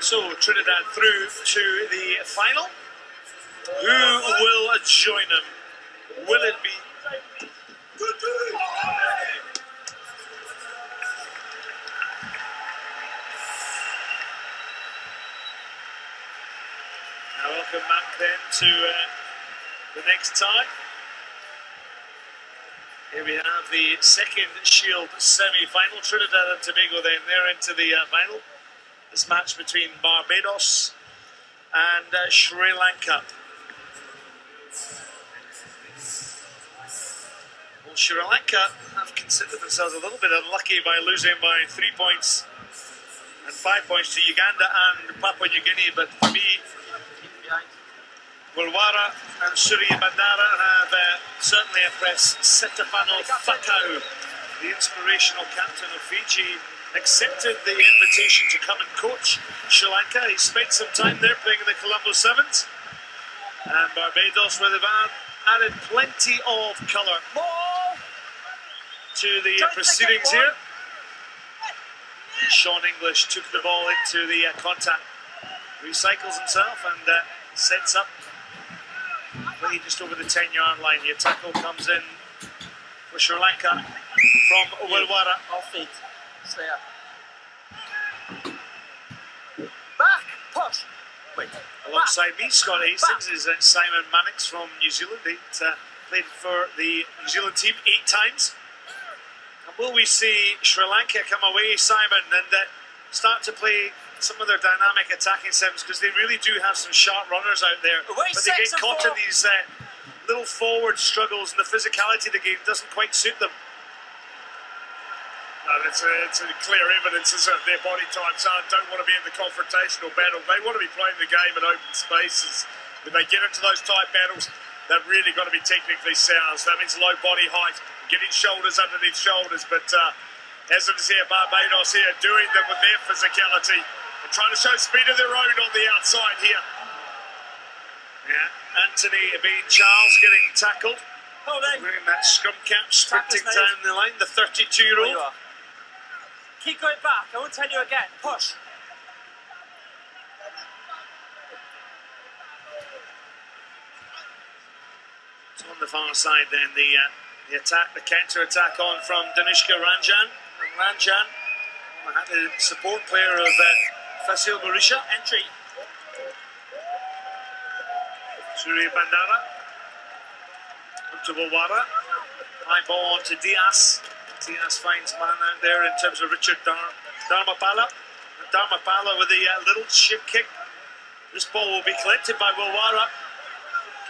So Trinidad through to the final. Who will join them? Will it be now welcome back then to the next tie. Here we have the second Shield semi-final. Trinidad and Tobago then, they're into the final. This match between Barbados and Sri Lanka. Well, Sri Lanka have considered themselves a little bit unlucky by losing by 3 points and 5 points to Uganda and Papua New Guinea, but for me, Wilwara and Surya Bandara have certainly impressed. Setefano Fakau, the inspirational captain of Fiji, accepted the invitation to come and coach Sri Lanka. He spent some time there playing in the Colombo 7's. And Barbados, where they've added plenty of colour to the proceedings here. And Sean English took the ball into the contact, recycles himself and sets up play just over the 10-yard line. The tackle comes in for Sri Lanka from Wilwara. Off feet. Stay up. Back. Push. Wait. Alongside me, Scott Hastings, is Simon Mannix from New Zealand. He played for the New Zealand team 8 times. And will we see Sri Lanka come away, Simon, and start to play some of their dynamic attacking sevens, because they really do have some sharp runners out there, but they get caught in these little forward struggles, and the physicality of the game doesn't quite suit them. No, it's a clear evidence, isn't it? Their body types don't want to be in the confrontational battle. They want to be playing the game in open spaces. When they get into those tight battles, they've really got to be technically sound. So that means low body height, getting shoulders underneath shoulders. But as it is here, Barbados here doing them with their physicality and trying to show speed of their own on the outside here. Yeah, Anthony Bain Charles getting tackled. Wearing that scrum cap, sprinting down the line, the 32-year-old. Keep going back, I won't tell you again. Push. So on the far side then, the attack, the counter-attack on from Danishka Ranjan. And Ranjan had the support player of Fasil Barisha. Entry. Surya Bandara. Onto Wilwara. High ball onto Diaz. Diaz finds man out there in terms of Richard Dharmapala. Dharmapala with a little chip kick. This ball will be collected by Wilwara.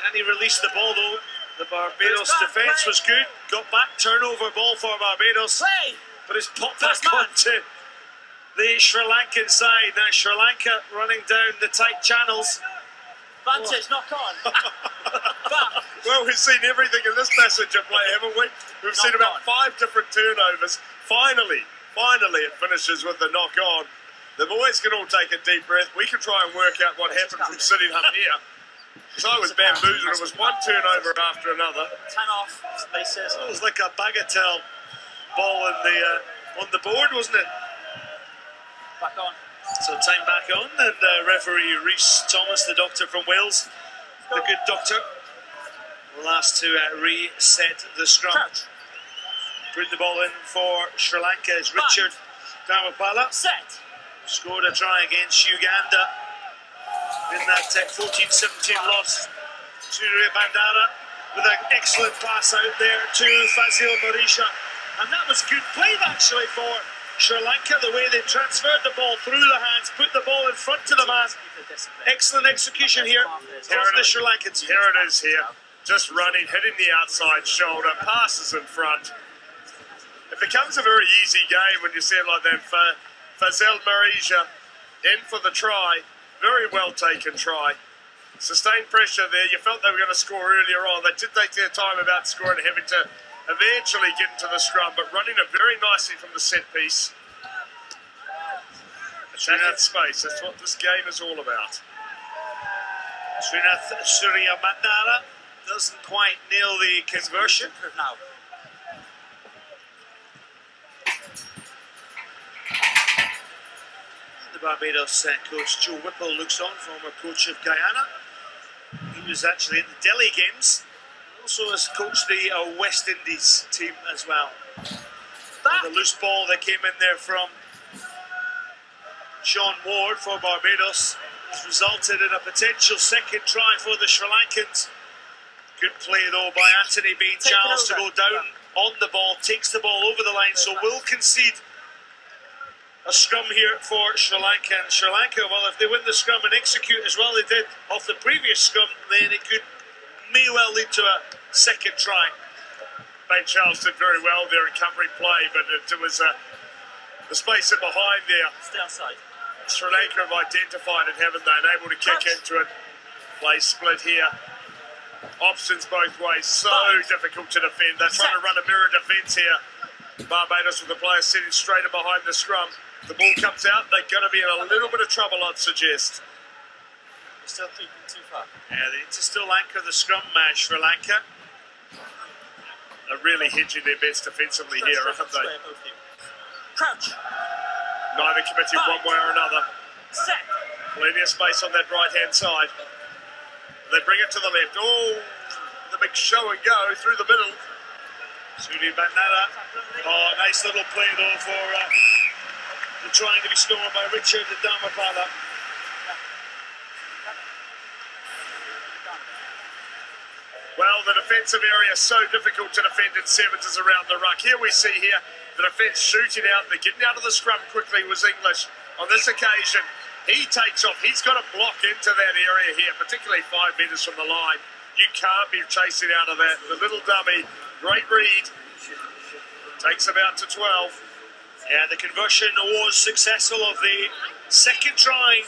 Can he release the ball though? The Barbados defence was good. Got back, turnover ball for Barbados. But it's popped back onto the Sri Lankan side. Now Sri Lanka running down the tight channels. Vantage, knock on. Well, we've seen everything in this passage of play, haven't we? We've seen about 5 different turnovers. Finally, it finishes with the knock on. The boys can all take a deep breath. We can try and work out what happened from sitting up here. Because I was bamboozled. It was one turnover after another. 10 off, they say. It was like a bagatelle ball on the board, wasn't it? Back on. So time back on, and referee Rhys Thomas, the doctor from Wales, the good doctor, will ask to reset the scrum. Put the ball in for Sri Lanka is Richard Dharmapala. Set. Scored a try against Uganda in that 14-17 loss. Surya Bandara with an excellent pass out there to Fasil Barisha. And that was good play actually for Sri Lanka, the way they transferred the ball through the hands, put the ball in front of the man. Excellent execution here from the Sri Lankans. Here it is here. Just running, hitting the outside shoulder, passes in front. It becomes a very easy game when you see it like that. Fasil Barisha in for the try. Very well taken try. Sustained pressure there. You felt they were going to score earlier on. They did take their time about scoring, having to eventually get into the scrum, but running it very nicely from the set piece. Attacking space, that's what this game is all about. Surya Bandara doesn't quite nail the conversion. Now. The Barbados coach Joe Whipple looks on, former coach of Guyana. He was actually at the Delhi Games. Also has coached the West Indies team as well. The loose ball that came in there from Sean Ward for Barbados has resulted in a potential second try for the Sri Lankans. Good play though by Anthony Bean Charles to go down on the ball, takes the ball over the line, so will concede a scrum here for Sri Lanka. And Sri Lanka, well, if they win the scrum and execute as well they did off the previous scrum, then it may well lead to a second try. Ben Charles did very well there in covering play, but it was the space in behind there. Stay outside. Sri Lanka have identified it, haven't they? And able to kick into it. Play split here. Options both ways. So difficult to defend. They're trying to run a mirror defence here. Barbados with the players sitting straight in behind the scrum. The ball comes out. They're going to be in a little bit of trouble, I'd suggest. Still creeping too far. Yeah, they need to still anchor the scrum, Sri Lanka. They're really hedging their bets defensively here, aren't they? Crouch. Neither committee one way or another. Set. Plenty of space on that right-hand side. They bring it to the left. Oh, the big show and go through the middle. Surya Bandara. Oh, nice little play though for the trying to be scored by Richard Dhamapala. Well, the defensive area is so difficult to defend in 7's is around the ruck. Here we see here the defence shooting out. They're getting out of the scrum quickly was English. On this occasion, he takes off. He's got a block into that area here, particularly 5 metres from the line. You can't be chasing out of that. The little dummy, great read. Takes him out to 12. Yeah, the conversion was successful of the second try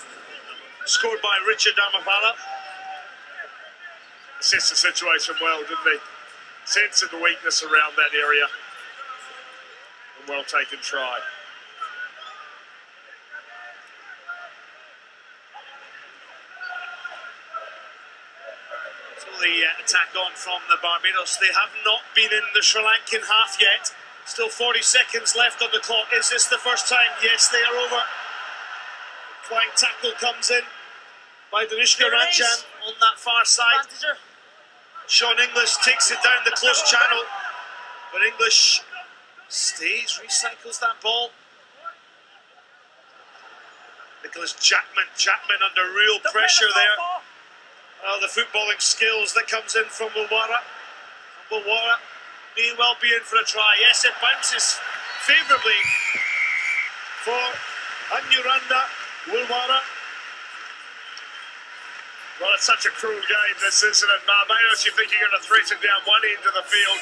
scored by Richard Dhamapala. Assessed the situation well, didn't he? Sensing the weakness around that area. And well taken try. So the attack on from the Barbados. They have not been in the Sri Lankan half yet. Still 40 seconds left on the clock. Is this the first time? Yes, they are over. Flying tackle comes in by Danushka Ranjan on that far side. Sean English takes it down the close channel, but English stays, recycles that ball. Nicholas Jackman under real pressure there. Oh, the footballing skills that comes in from Wilwara. Wilwara may well be in for a try. Yes, it bounces favourably for Anyuranda Wilwara. Well, it's such a cruel game, this, isn't it? Barbados, you think you're going to threaten down one end of the field.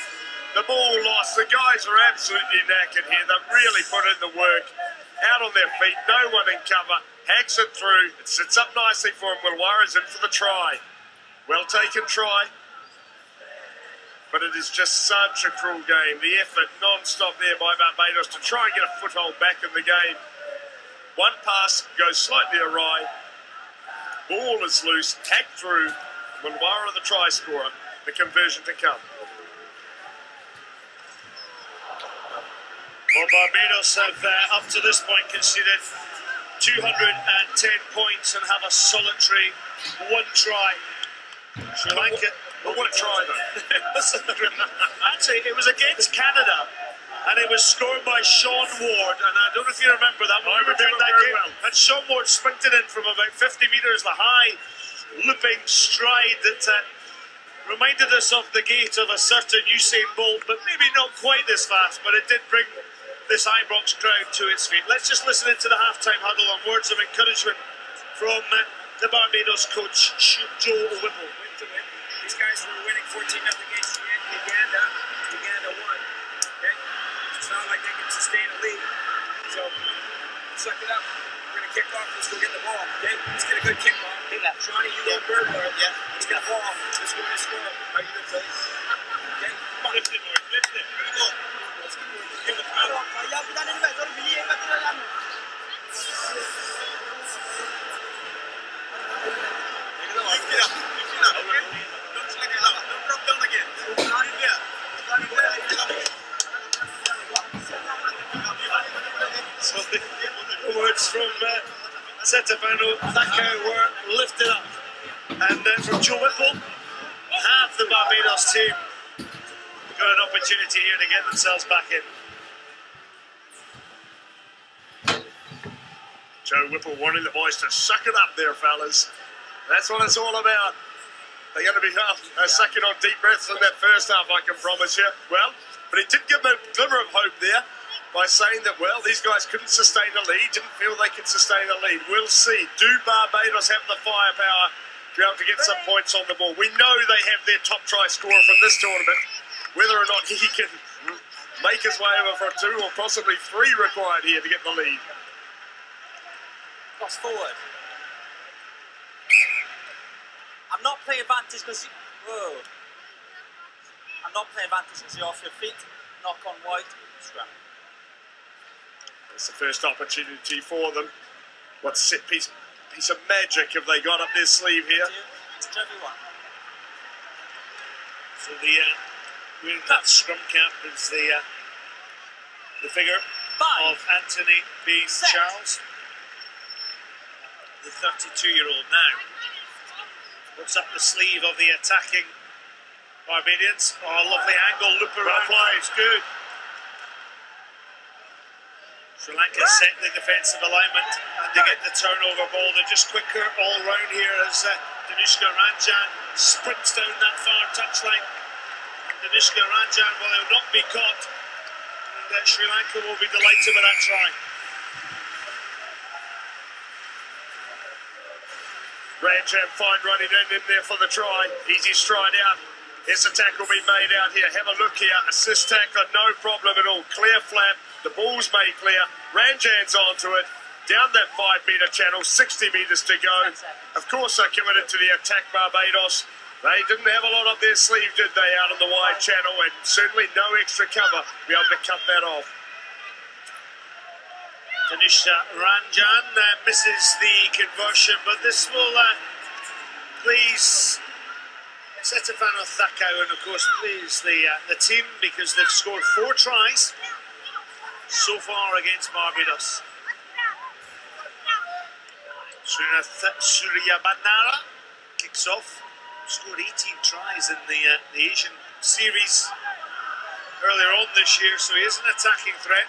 The ball lost. The guys are absolutely knackered here. They've really put in the work. Out on their feet, no one in cover. Hacks it through. It sits up nicely for him. Wilwara's in for the try. Well taken try. But it is just such a cruel game. The effort non-stop there by Barbados to try and get a foothold back in the game. One pass goes slightly awry. Ball is loose, hacked through. Wilwara the try scorer. The conversion to come. Well, Barbados have up to this point conceded 210 points and have a solitary one try. Sri Lanka. But what a try though. Actually, it was against Canada. And it was scored by Sean Ward, and I don't know if you remember that one. I remember that game. well. And Sean Ward sprinted in from about 50 metres, the high looping stride that reminded us of the gait of a certain Usain Bolt, but maybe not quite this fast, but it did bring this Ibrox crowd to its feet. Let's just listen into the halftime huddle on words of encouragement from the Barbados coach, Joe Whipple. Win to win. These guys were winning 14-0 against Uganda. Uganda won. Okay? It's not like they can sustain a lead. So, suck it up. We're going to kick off. Let's go get the ball. Okay? Let's get a good kick off. Shawnee, you go Burglar. Yeah. Let's get the ball. Let's go to score. Are you going to play? Okay? Come on. Lift it, boy. Lift it. Go. Let's keep moving. Give it power. So the words from Setafano, Thako were lifted up. And from Joe Whipple, half the Barbados team got an opportunity here to get themselves back in. Joe Whipple wanting the boys to suck it up there, fellas. That's what it's all about. They're going to be sucking on deep breaths in that first half, I can promise you. Well, but he did give them a glimmer of hope there by saying that, well, these guys couldn't sustain a lead, didn't feel they could sustain a lead. We'll see. Do Barbados have the firepower to be able to get some points on the ball? We know they have their top try scorer from this tournament. Whether or not he can make his way over for 2 or possibly 3 required here to get the lead. Cross forward. I'm not playing advantage because I'm not playing advantage because you're off your feet. Knock on wide. Scrum. It's the first opportunity for them. What set piece of magic have they got up their sleeve here? Whichever you want. So wearing that scrum cap is the figure of Anthony B. Charles, the 32-year-old now. Looks up the sleeve of the attacking Barbadians. Oh, lovely angle, loop around. It's good. Sri Lanka set the defensive alignment and they get the turnover ball. They're just quicker all round here as Danushka Ranjan sprints down that far touchline. Danushka Ranjan will not be caught. And Sri Lanka will be delighted with that try. Ranjan fine running in there for the try. Easy stride out. Here's the tackle being made out here. Have a look here. Assist tackler, no problem at all. Clear flap. The ball's made clear. Ranjan's onto it. Down that 5-metre channel. 60 metres to go. Of course, they're committed to the attack, Barbados. They didn't have a lot up their sleeve, did they, out on the wide channel? And certainly no extra cover to be able to cut that off. Danushka Ranjan misses the conversion, but this will please Setafano Thako and of course please the team because they've scored 4 tries so far against Barbados. Surya Bandara kicks off. Scored 18 tries in the Asian series earlier on this year, so he is an attacking threat.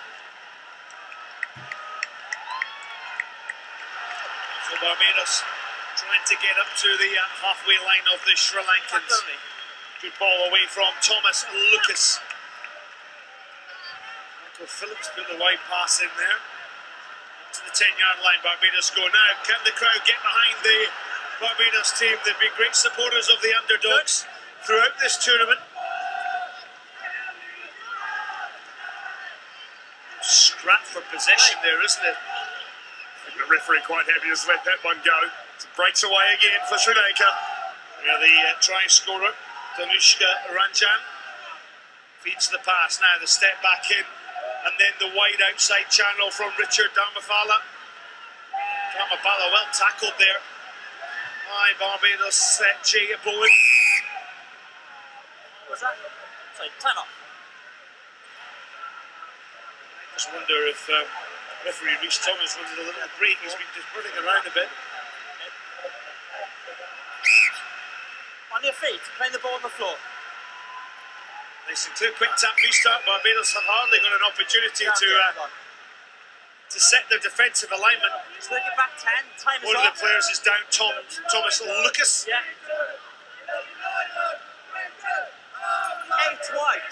So Barbados trying to get up to the halfway line of the Sri Lankans. Good ball away from Thomas Lucas. Michael Phillips put the wide pass in there. To the 10-yard line, Barbados go now. Can the crowd get behind the Barbados team? They've been great supporters of the underdogs throughout this tournament. Scrap for possession there, isn't it? The referee quite happy to let that one go. It breaks away again for Sri Lanka. Yeah, the try scorer, Danushka Ranjan, feeds the pass. Now the step back in, and then the wide outside channel from Richard Dharmapala. Dharmapala well tackled there by Barbados Jay Bowen. What's that? Sorry, time off. I just wonder if referee Rhys Thomas wanted a little break. He's been just running around a bit. On your feet, playing the ball on the floor. Nice and clear, quick tap restart. Barbados have hardly got an opportunity to set their defensive alignment. Just look it back 10, time is One of off. the players is down, Thomas Lucas. Yeah. 8 wide.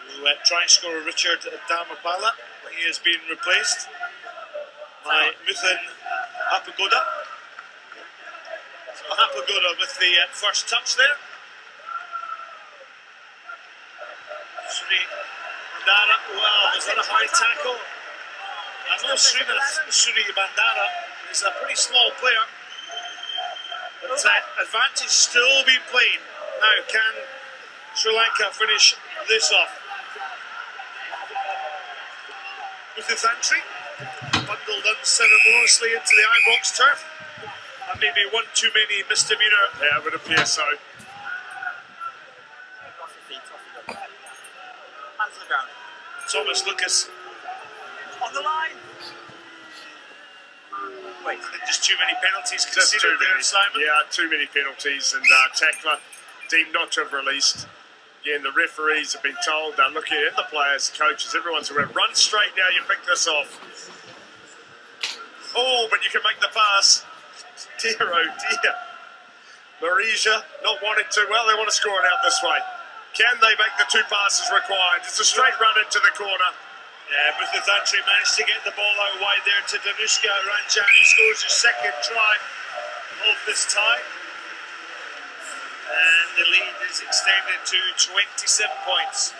So try and scorer Richard Dharmapala. He has been replaced by Muthan Hapagoda. So Hapagoda with the first touch there. Sri Bandara, well, was that a high tackle? I know Sri Bandara is a pretty small player, but advantage still being played. Now, can Sri Lanka finish this off? Muthantri bundled unceremoniously into the Ibrox turf, and maybe one too many misdemeanor. Yeah, it would appear so. Off your feet, hands on the ground. Thomas Lucas On the line. Wait. Just too many penalties Just too considered there, many. Simon. Yeah, too many penalties, and tackler deemed not to have released. Again, the referees have been told, they're looking at the players, coaches, everyone's around. Run straight now, you pick this off. Oh, but you can make the pass. Dear, oh dear. Marisha not wanting to, well, they want to score it out this way. Can they make the 2 passes required? It's a straight run into the corner. Yeah, but the Thantry managed to get the ball out wide there to Danushka Ranjan, who scores his 2nd try of this tie. And the lead is extended to 27 points.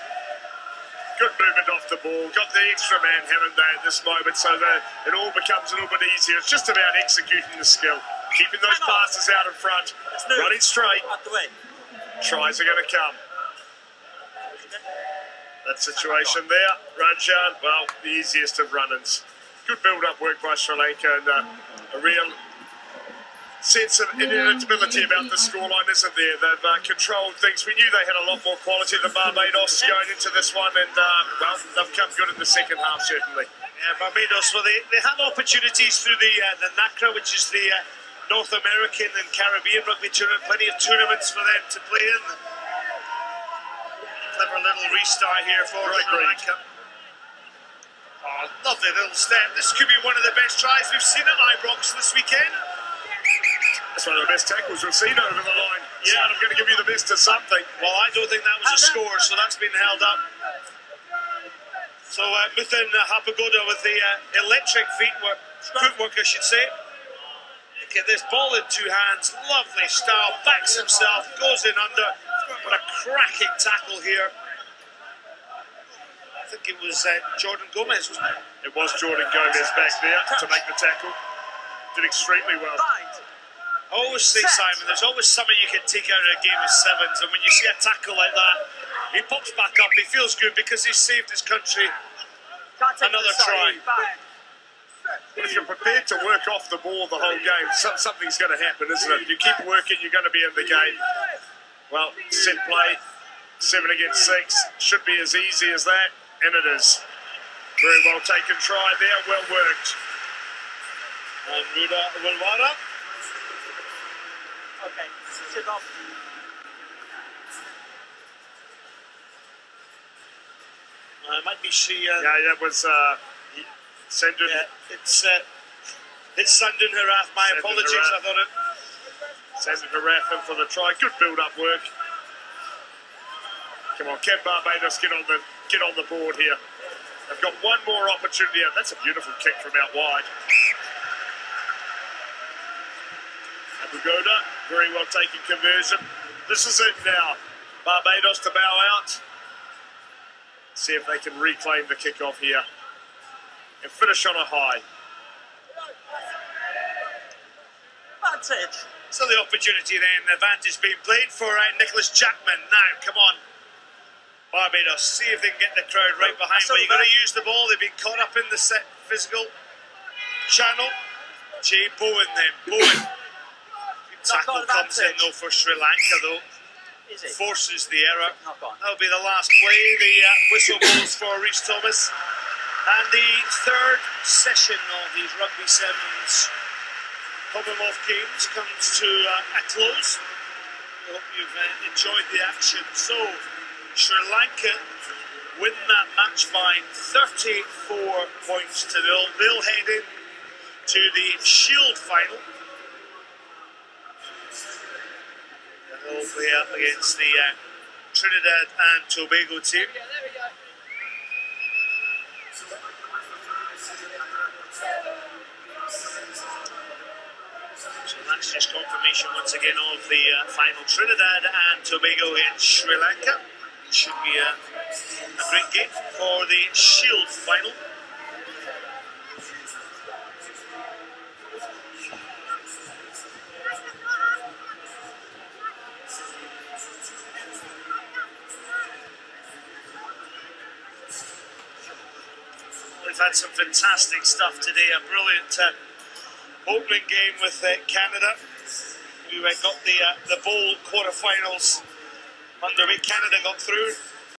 Good movement off the ball. Got the extra man, haven't they, at this moment, so that it all becomes a little bit easier. It's just about executing the skill. Keeping those passes out in front. Running straight. Out the way. Tries are going to come. That situation there, Ranjan, well, the easiest of run-ins. Good build-up work by Sri Lanka, and a real sense of inevitability about the scoreline, isn't there? They've controlled things. We knew they had a lot more quality than Barbados going into this one, and, well, they've come good in the second half, certainly. Yeah, Barbados, well, they have opportunities through the NACRA, which is the North American and Caribbean Rugby Tournament. Plenty of tournaments for them to play in. Clever little restart here for Sri Lanka. Oh, lovely little step. This could be one of the best tries we've seen at Ibrox this weekend. That's one of the best tackles we've seen over the line. Yeah, I'm going to give you the best of something. Well, I don't think that was a score, so that's been held up. So Muthan Hapagoda with the electric footwork, I should say. Look at this ball in 2 hands. Lovely style. Backs himself, goes in under. What a cracking tackle here. I think it was Jordan Gomez, wasn't it? It was Jordan Gomez back there to make the tackle. Did extremely well. I always say, Simon, there's always something you can take out of a game of 7's, and when you see a tackle like that, he pops back up, he feels good because he's saved his country another try. But if you're prepared to work off the ball the whole game, something's going to happen, isn't it? If you keep working, you're going to be in the game. Well, set play, 7 against 6, should be as easy as that, and it is. Very well taken try there, well worked. And Ruda Wilwara. Okay, sit off. It might be she. Yeah, that was Sandun. Yeah, it's Sandun Harath. My apologies. I thought it. Sandun Harath in for the try. Good build-up work. Come on, can Barbados get on the board here? They've got one more opportunity. That's a beautiful kick from out wide. Abugoda, very well taken conversion. This is it now. Barbados to bow out. See if they can reclaim the kickoff here and finish on a high. Advantage. So the opportunity then, the advantage being played for Nicholas Jackman. Now, come on, Barbados, see if they can get the crowd right behind. But you've got to use the ball. They've been caught up in the set physical channel. Jay Bowen then. Bowen. Tackle comes in though for Sri Lanka though. Is it? Forces the error. Knock on. That'll be the last play. The whistle blows for Rhys Thomas. And the 3rd session of these Rugby 7's Commonwealth Games comes to a close. I hope you've enjoyed the action. So, Sri Lanka win that match by 34 points to 0. They'll head in to the Shield final. They'll play up against the Trinidad and Tobago team. So that's just confirmation once again of the final. Trinidad and Tobago against Sri Lanka. It should be a great game for the Shield final. We've had some fantastic stuff today. A brilliant opening game with Canada. We got the bowl quarterfinals underway. Canada got through.